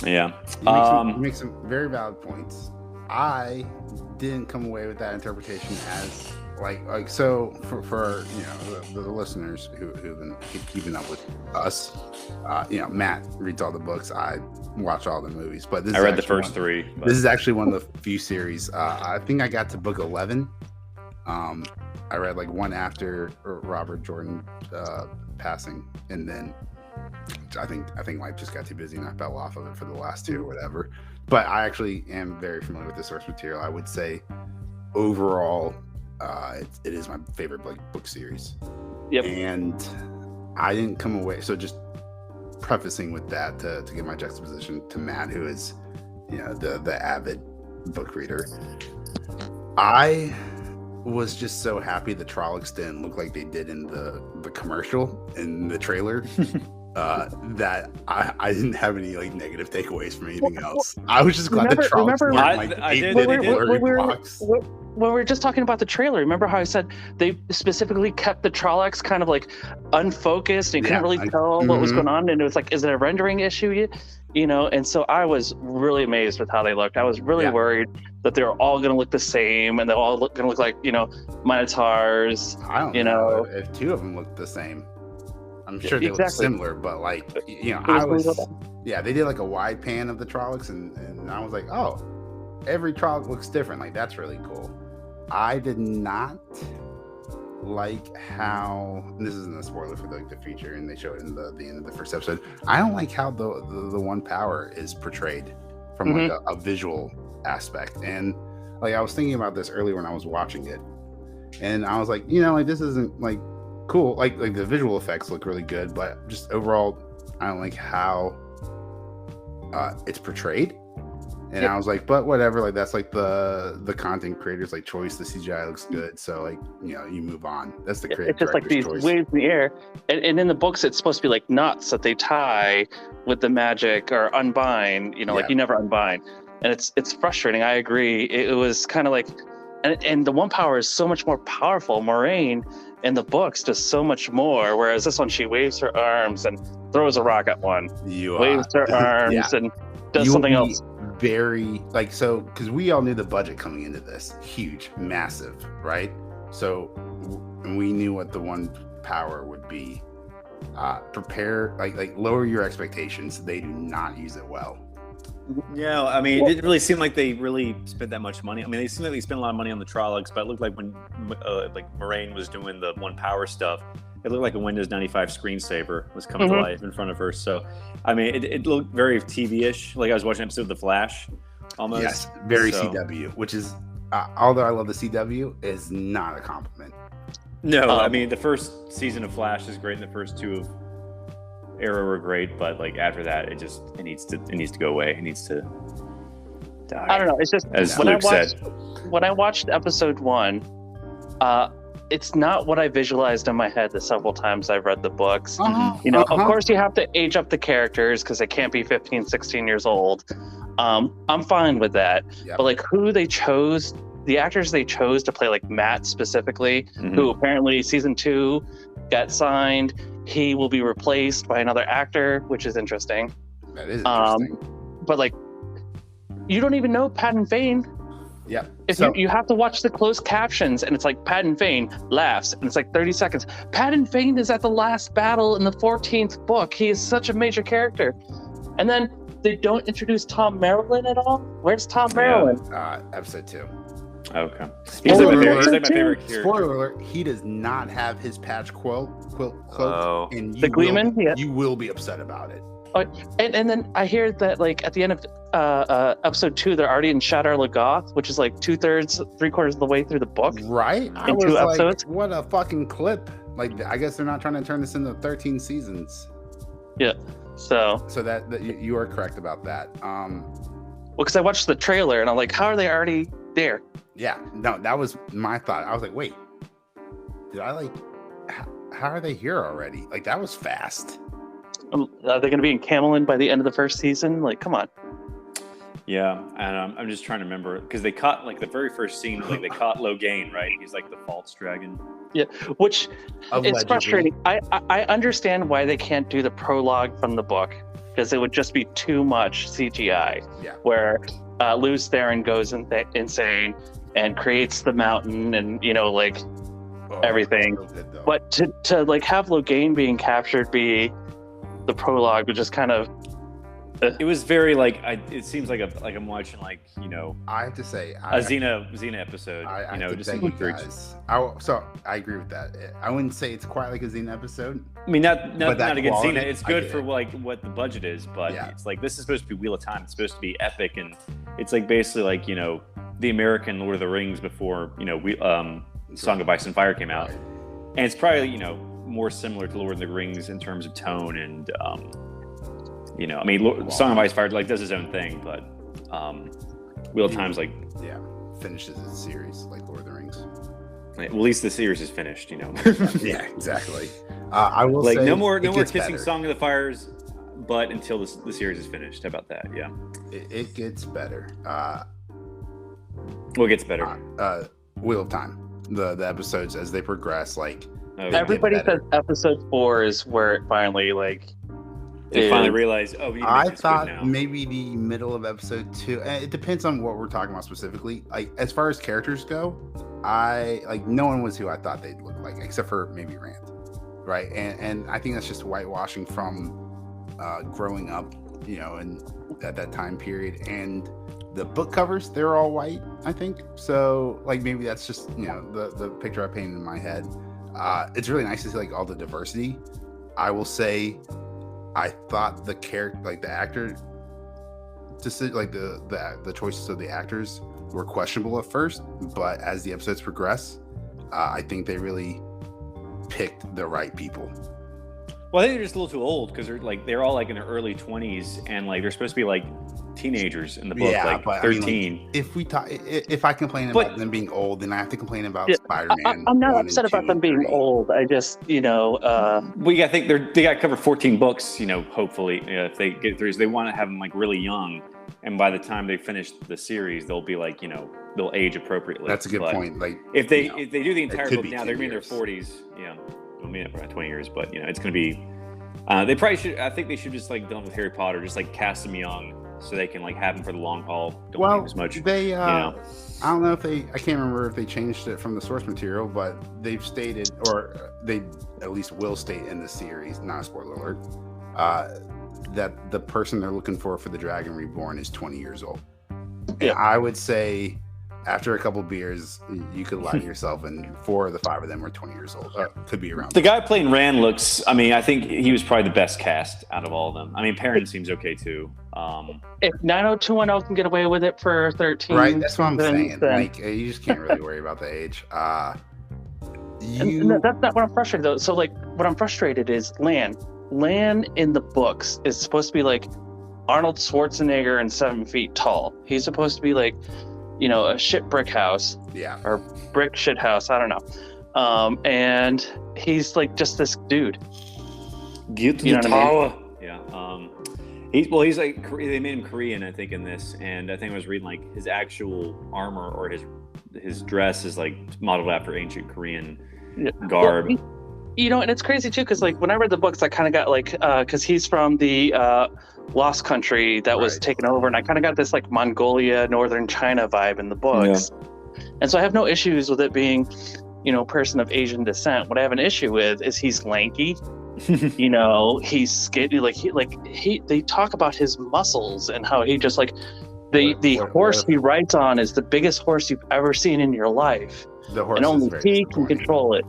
Yeah. You make some very valid points. I didn't come away with that interpretation as so for the listeners who've been keeping up with us. Matt reads all the books. I watch all the movies, but I read the first 3. But... This is actually one of the few series. I think I got to book 11. I read like one after Robert Jordan passing, and then I think life just got too busy and I fell off of it for the last 2 or whatever. But I actually am very familiar with the source material. I would say overall, it is my favorite book series. Yep. And I didn't come away. So just prefacing with that to get my juxtaposition to Matt, who is the avid book reader. I was just so happy the Trollocs didn't look like they did in the commercial in the trailer. That I didn't have any like negative takeaways from anything else. I was just glad the Trollocs weren't like blurry blocks. When we were just talking about the trailer, remember how I said they specifically kept the Trollocs kind of like unfocused and couldn't really tell what was going on, and it was like, is it a rendering issue? And so I was really amazed with how they looked. I was really worried that they were all going to look the same and they're all going to look like Minotaurs. I don't know if 2 of them looked the same. I'm sure they look similar, but like they did like a wide pan of the Trollocs, and I was like, oh, every Trolloc looks different. Like, that's really cool. I did not like how, and this isn't a spoiler for the feature, and they show it in the end of the first episode. I don't like how the one power is portrayed from like a visual aspect. And like, I was thinking about this earlier when I was watching it, and I was like, this isn't like cool. Like the visual effects look really good, but just overall, I don't like how it's portrayed. And I was like, but whatever, like that's like the content creators like choice. The CGI looks good, so like you move on. That's the creative. It's just like these choice. waves in the air, and in the books it's supposed to be like knots that they tie with the magic or unbind. Like you never unbind, and it's frustrating. I agree. It was kind of like, and the one power is so much more powerful. Moraine in the books does so much more, whereas this one she waves her arms and throws a rock at one, waves her arms and does something else. Very like, so because we all knew the budget coming into this, huge, massive, right? So we knew what the one power would be. Prepare, like lower your expectations. They do not use it well. Yeah, I mean, it didn't really seem like they really spent that much money. I mean, they seemed like they spent a lot of money on the Trollocs, but it looked like when like Moraine was doing the one power stuff, it looked like a Windows 95 screensaver was coming to life in front of her. So, I mean, it looked very TV-ish. Like I was watching an episode of The Flash, almost. Yes, very CW, which is, although I love the CW, is not a compliment. No, I mean, the first season of Flash is great, and the first 2 of Arrow were great, but like after that, it needs to go away. It needs to die. I don't know. It's just As when Luke said. when I watched episode 1, it's not what I visualized in my head the several times I've read the books. You know, of course you have to age up the characters because they can't be 15, 16 years old. I'm fine with that. Yep. But like who they chose, the actors they chose to play like Matt specifically, who apparently season 2 got signed. He will be replaced by another actor, which is interesting. That is interesting. But like, you don't even know Patton Fane. Yeah. If you have to watch the closed captions, and it's like Patton Fane laughs, and it's like 30 seconds. Patton Fane is at the last battle in the 14th book. He is such a major character. And then they don't introduce Tom Maryland at all. Where's Tom Maryland? Episode 2. Okay. He's like my favorite character. Spoiler alert: he does not have his patch quilt cloak, and the Gleeman. You will be upset about it. And then I hear that like at the end of episode 2, they're already in Shadar Lagoth, which is like 2/3, 3/4 of the way through the book. Right? I in was 2 like, episodes. what a fucking clip! Like, I guess they're not trying to turn this into 13 seasons. Yeah. So that you are correct about that. Well, because I watched the trailer and I'm like, how are they already there? Yeah. No, that was my thought. I was like, wait, did I like? How are they here already? Like, that was fast. Are they going to be in Camelin by the end of the first season? Like, come on. Yeah, and I'm just trying to remember because they caught like the very first scene, like they caught Logain, right? He's like the false dragon. Yeah, which Allegedly. is frustrating. I understand why they can't do the prologue from the book because it would just be too much CGI. Yeah. Where Luz Theron goes insane and creates the mountain and like everything. But to like have Logain being captured be the prologue was just kind of. It was very like it seems like I'm watching like I have to say a Xena episode. I just thank you guys. So I agree with that. I wouldn't say it's quite like a Xena episode. I mean, not against quality, Xena. It's good for like what the budget is, but Yeah. it's like this is supposed to be Wheel of Time. It's supposed to be epic, and it's like basically like the American Lord of the Rings before Song of Ice and Fire came out, Right. and it's probably more similar to Lord of the Rings in terms of tone and I mean, Song of Ice and Fire like does his own thing, but Wheel of Time's like finishes its series like Lord of the Rings. at least the series is finished, Yeah, exactly. I will like say no more kissing better. Song of the Fires, but until the series is finished. How about that? Yeah, It gets better. well, it gets better. Wheel of Time. The episodes as they progress, like Okay. Everybody get says better. episode 4 is where it finally like. They is- finally realized, we need to make I this thought good now. maybe the middle of episode 2. It depends on what we're talking about specifically. Like as far as characters go, no one was who I thought they'd look like, except for maybe Rand, right? And I think that's just whitewashing from growing up, and at that time period. And the book covers, they're all white, I think. So like maybe that's just the picture I painted in my head. It's really nice to see like all the diversity. I will say, I thought the character, like the actor, like the choices of the actors were questionable at first, but as the episodes progress, I think they really picked the right people. Well, I think they're just a little too old because they're all like in their early 20s, and like they're supposed to be like teenagers in the book, like but 13. I mean, if I complain about them being old, then I have to complain about Spider-Man. I'm not 1 upset and about 2 them and being 3. old. I just I think they got to cover 14 books, hopefully, if they get through. So they want to have them like really young, and by the time they finish the series, they'll be like they'll age appropriately. That's a good But point. Like if they do the entire could book be now, 10 they're gonna be in their years. 40s. Yeah, it'll be about 20 years, but it's gonna be. They probably should. I think they should just like done with Harry Potter, just like cast them young, so they can like have them for the long haul. Don't well, need as much. they I don't know if I can't remember if they changed it from the source material, but they've stated, or they at least will state in the series, not a spoiler alert, that the person they're looking for the Dragon Reborn is 20 years old. Yeah. And I would say after a couple beers, you could lie to yourself, and 4 of the 5 of them were 20 years old. Could be around. The guy playing Rand looks. I mean, I think he was probably the best cast out of all of them. I mean, Perrin seems okay too. if 90210 can get away with it for 13, Right, that's what I'm saying. then- Like, you just can't really worry about the age. and that's not what I'm frustrated though. So like, what I'm frustrated is Lan in the books is supposed to be like Arnold Schwarzenegger and 7 feet tall. He's supposed to be like, a shit brick house. Yeah. Or brick shit house. I don't know. And he's like just this dude. Get to You the know what I tower. Yeah. He's like, they made him Korean, I think, in this, and I think I was reading like his actual armor or his dress is like modeled after ancient Korean garb. Well, and it's crazy too, because like when I read the books, I kind of got like, because he's from the Lost Country that was taken over, and I kind of got this like Mongolia, Northern China vibe in the books, and so I have no issues with it being, person of Asian descent. What I have an issue with is he's lanky. He's skinny. They talk about his muscles and how he just like the horse he rides on is the biggest horse you've ever seen in your life, and only he can control it.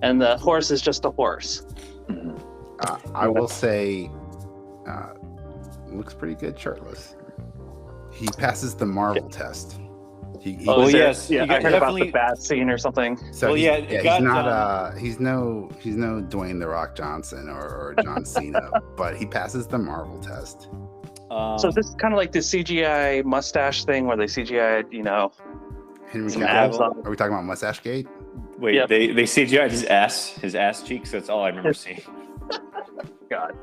And the horse is just a horse. I will say, looks pretty good shirtless. He passes the Marvel test. Yes. Yeah, I heard about the bat scene or something. So he's not. He's no Dwayne the Rock Johnson or John Cena, but he passes the Marvel test. So this is kind of like the CGI mustache thing where they CGI'd, Henry some abs Cavill. on. Are we talking about Mustache Gate? Wait, Yep. they CGI'd his ass cheeks. That's all I remember seeing. God.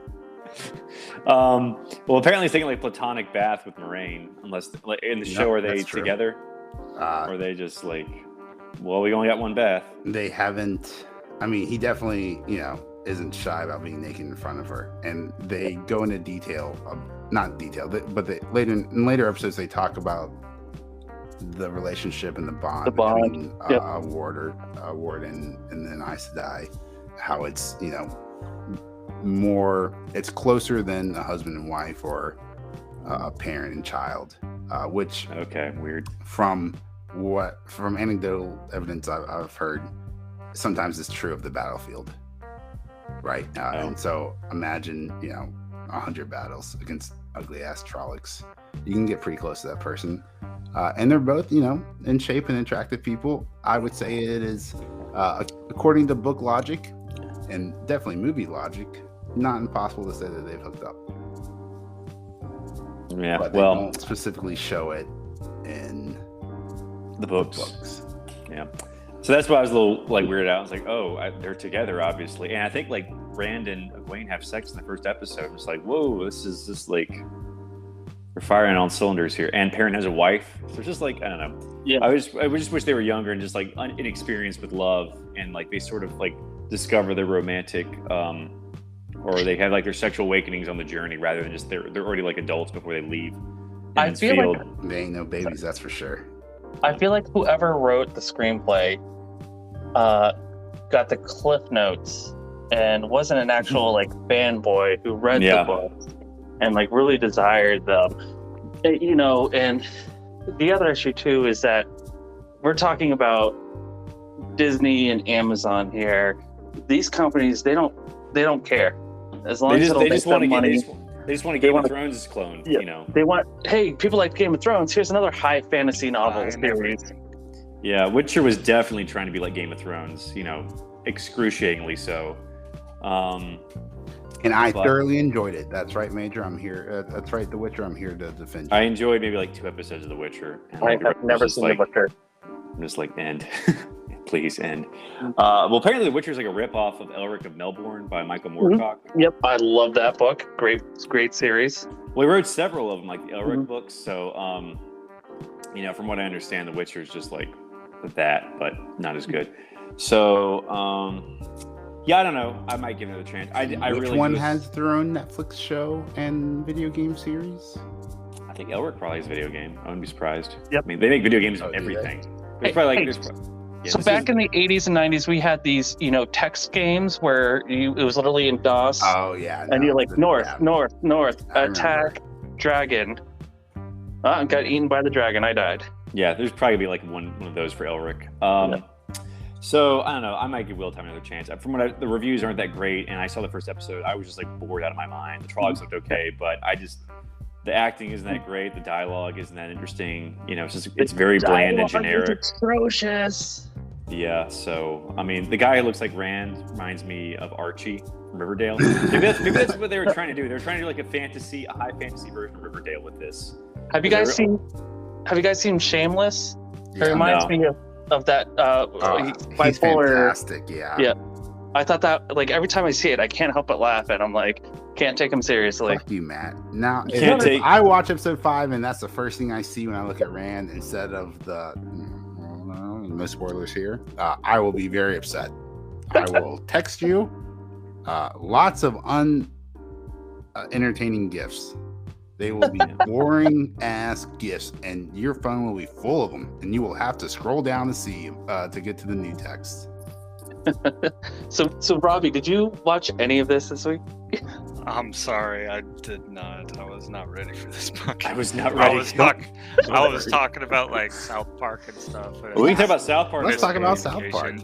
Well, apparently it's taking like platonic bath with Moraine, unless like, in the show are they together, or they just like, well, we only got one bath. They haven't. I mean, he definitely, isn't shy about being naked in front of her, and they go into detail. Not detail, but in later episodes they talk about the relationship and the bond between Warden and then Aei Sedai, how it's it's closer than a husband and wife or a parent and child, which weird from anecdotal evidence I've heard sometimes is true of the battlefield, right? And so imagine 100 battles against ugly ass Trollocs. You can get pretty close to that person, and they're both in shape and attractive people. I would say it is according to book logic and definitely movie logic, not impossible to say that they've hooked up. Yeah, but they don't specifically show it in the books. Yeah, so that's why I was a little like weirded out. I was like, they're together, obviously, and I think like Rand and Egwene have sex in the first episode. It's like, whoa, this is just like we're firing on cylinders here. And Perrin has a wife, so it's just like I don't know. Yeah, I just wish they were younger and just like inexperienced with love, and like they sort of like discover their romantic, or they have like their sexual awakenings on the journey rather than just they're already like adults before they leave. I feel like they ain't no babies, that's for sure. I feel like whoever wrote the screenplay got the cliff notes and wasn't an actual like fanboy who read the books and like really desired them. And the other issue too is that we're talking about Disney and Amazon here. These companies, they don't care as long as they just want to money. They just want Game of Thrones cloned, They want, hey, people like Game of Thrones. Here's another high fantasy novel series. Yeah, Witcher was definitely trying to be like Game of Thrones, excruciatingly so. And I thoroughly enjoyed it. That's right, Major. I'm here. That's right, The Witcher. I'm here to defend you. I enjoyed maybe like 2 episodes of The Witcher. And I have never seen The Witcher. I'm just like, end. Please end. Well, apparently The Witcher is like a ripoff of Elric of Melbourne by Michael Moorcock. Mm-hmm. Yep, I love that book. Great series. Well, he wrote several of them, like the Elric books. So, from what I understand, The Witcher is just like that, but not as good. So, I don't know. I might give it a chance. Which one has their own Netflix show and video game series? I think Elric probably has a video game. I wouldn't be surprised. Yep. I mean, they make video games of everything. There's probably like so back in the 80s and 90s, we had these, text games where it was literally in DOS. Oh yeah. And you're like north, attack, dragon. Got eaten by the dragon. I died. Yeah, there's probably be like one of those for Elric. So I don't know. I might give Wheel of Time another chance. From what the reviews aren't that great, and I saw the first episode, I was just like bored out of my mind. The Trollocs looked okay, but the acting isn't that great. The dialogue isn't that interesting. It's very bland and generic. It's atrocious. Yeah. So I mean, the guy who looks like Rand reminds me of Archie from Riverdale. Maybe that's what they were trying to do. They were trying to do like a high fantasy version of Riverdale with this. Have you guys seen Shameless? Yeah. It reminds me of that He's bipolar. fantastic. Yeah. Yeah. I thought that, like, every time I see it, I can't help but laugh, and I'm like, can't take him seriously. Fuck you, Matt. Now, Can't I watch episode 5, and that's the first thing I see when I look at Rand instead of no spoilers here. I will be very upset. I will text you lots of entertaining gifts. They will be boring ass gifts, and your phone will be full of them, and you will have to scroll down to see to get to the new text. So Robbie, did you watch any of this week? I'm sorry, I did not. I was not ready for this podcast. I was not ready. I was talking about like South Park and stuff. We can talk about South Park. Let's talk about South Park.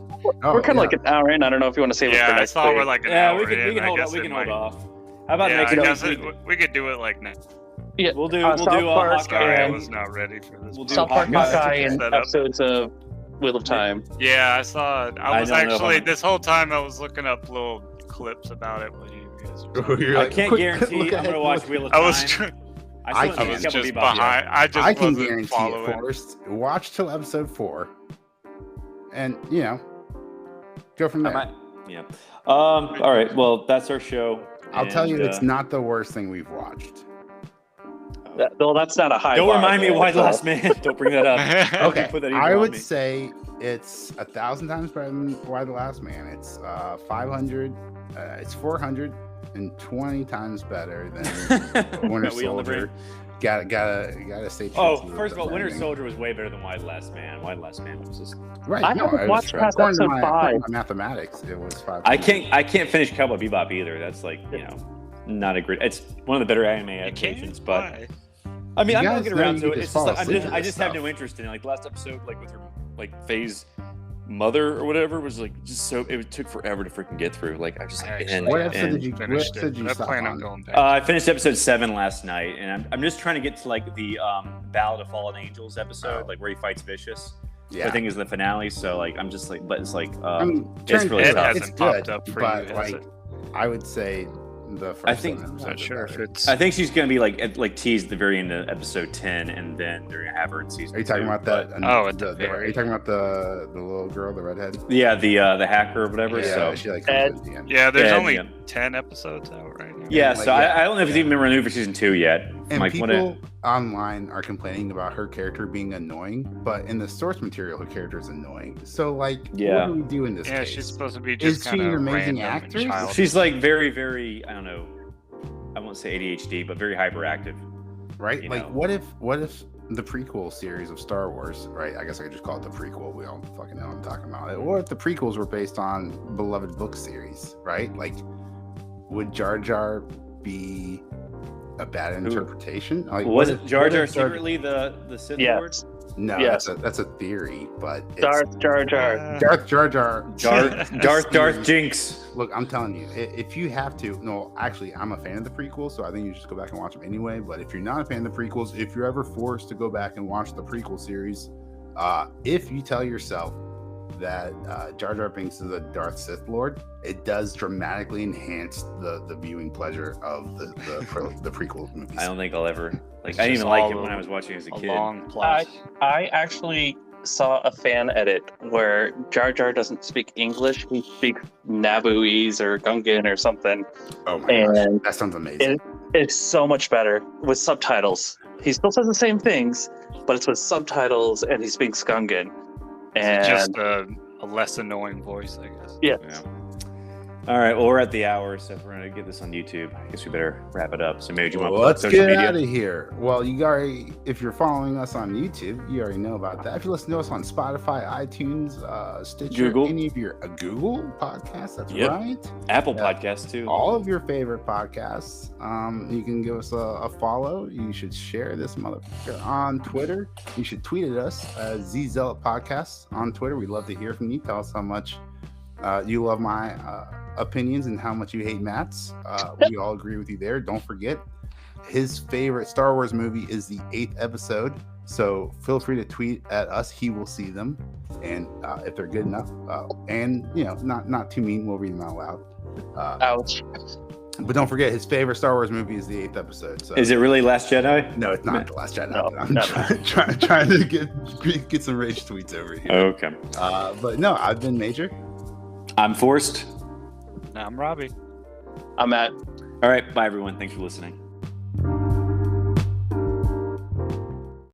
We're kind of like an hour in. I don't know if you want to save it for next week. We're like an hour we can in. hold off. We can hold off. How about next week? We could do it like next. Yeah, we'll do South Park. Hawkeye. I was not ready for this. We'll do South Park, Hawkeye, and Set up. episodes of Wheel of Time. Yeah, I saw it. I was don't know actually if I'm- this whole time I was looking up little clips about it. When you guys were You're I like, can't quick, guarantee look I'm ahead, going to watch look. Wheel of I Time. was I I still was think just Cowboy Bebop. behind. I just I can wasn't guarantee following. it, Forrest. Watch till episode 4, and go from there. Yeah. All right. Well, that's our show. I'll tell you, And, it's not the worst thing we've watched. Well, that's not a high Don't bar, remind me of though. Why the Last Man. Don't bring that up. Okay, Put that even I on would me. say it's 1,000 times better than Why the Last Man. It's 500. It's 420 times better than Winter Are we on the Soldier. brink? Gotta stay true. Oh, to first of all, the Winter branding. Soldier was way better than Why the Last Man. Why the Last Man was just. Right. I no, haven't it was- watched past according to episode according 5. to my mathematics, it was 5. I can't finish Cowboy Bebop either. That's like not a great. It's one of the better anime You adaptations, can't. but Why? I mean, You I'm guys not getting know around you to it. just It's fall just asleep to I this just have stuff. no interest in it. Like last episode, like with her Faye's mother or whatever was like just so it took forever to freaking get through. Like I just What episode did you? What Finished episode did it. you I stop plan on on? going back. I finished episode 7 last night, and I'm just trying to get to like the Ballad of Fallen Angels episode, like where he fights Vicious. Yeah. I think is the finale. So like I'm just like, but it's like I mean, it's really It tough. it's hasn't popped good, up for but you, has like, it? I would say the first. I think- 7 episodes Not are sure if better. it's. I think she's gonna be like teased at the very end of episode 10, and then they're gonna have her in season. Are you talking 2, about that? but- Oh, at the Are very you talking about the little girl, the redhead? Yeah, the hacker or whatever. Yeah, so she like Ed- comes at the end. Yeah, there's Yeah, only yeah. 10 episodes out right now. yeah, like, so yeah. I don't know if it's even been renewed for season 2 yet. And like people online are complaining about her character being annoying, but in the source material, her character is annoying. So like, Yeah. what do we do in this Yeah, case? she's supposed to be Is just she kind an of amazing random actress? and childish. she's like very, very, I don't know, I won't say ADHD, but very hyperactive. Right? you Like, know. what if the prequel series of Star Wars, right? I guess I could just call it the prequel. We all fucking know what I'm talking about. Or if the prequels were based on beloved book series, right? Like, would Jar Jar be a bad interpretation? Like, Was what it if- Jar what Jar if Jar- secretly the Sith Yeah. Lord? No, Yes. that's a theory, but it's Darth Jar Jar. Darth Jar Jar. Darth Jinx. Look, I'm telling you, if you have to, no, actually, I'm a fan of the prequels, so I think you should go back and watch them anyway. But if you're not a fan of the prequels, if you're ever forced to go back and watch the prequel series, if you tell yourself that Jar Jar Binks is a Darth Sith Lord, it does dramatically enhance the viewing pleasure of the prequel movies. I don't think I'll ever like. It's I didn't just even like all it when I was watching as a a kid. long plot. I actually saw a fan edit where Jar Jar doesn't speak English; he speaks Nabooese or Gungan or something. Oh my gosh, And that sounds amazing. it's so much better with subtitles. He still says the same things, but it's with subtitles, and he speaks Gungan. And It's just a less annoying voice, I guess. yeah, Yeah. All right. Well, we're at the hour, so if we're gonna get this on YouTube, I guess we better wrap it up. So maybe you want to plug Let's social get media? out of here. Well, you already, if you're following us on YouTube, you already know about that. If you listen to us on Spotify, iTunes, Stitcher, Google. any of your Google podcasts, that's Yep. right. Apple Yeah. Podcasts too. All of your favorite podcasts. You can give us a follow. You should share this motherfucker on Twitter. You should tweet at us, Zealot Podcast on Twitter. We'd love to hear from you. Tell us how much you love my opinions and how much you hate Matt's. We all agree with you there. Don't forget, his favorite Star Wars movie is the 8th episode. So feel free to tweet at us. He will see them, and if they're good enough, and not too mean, we'll read them out loud. Ouch. But don't forget, his favorite Star Wars movie is the 8th episode. So. Is it really Last Jedi? No, it's not The Last Jedi. No, I'm no. trying to get some rage tweets over here. Okay. But no, I've been Major. I'm Forrest. Now I'm Robbie. I'm at All right. Bye, everyone. Thanks for listening.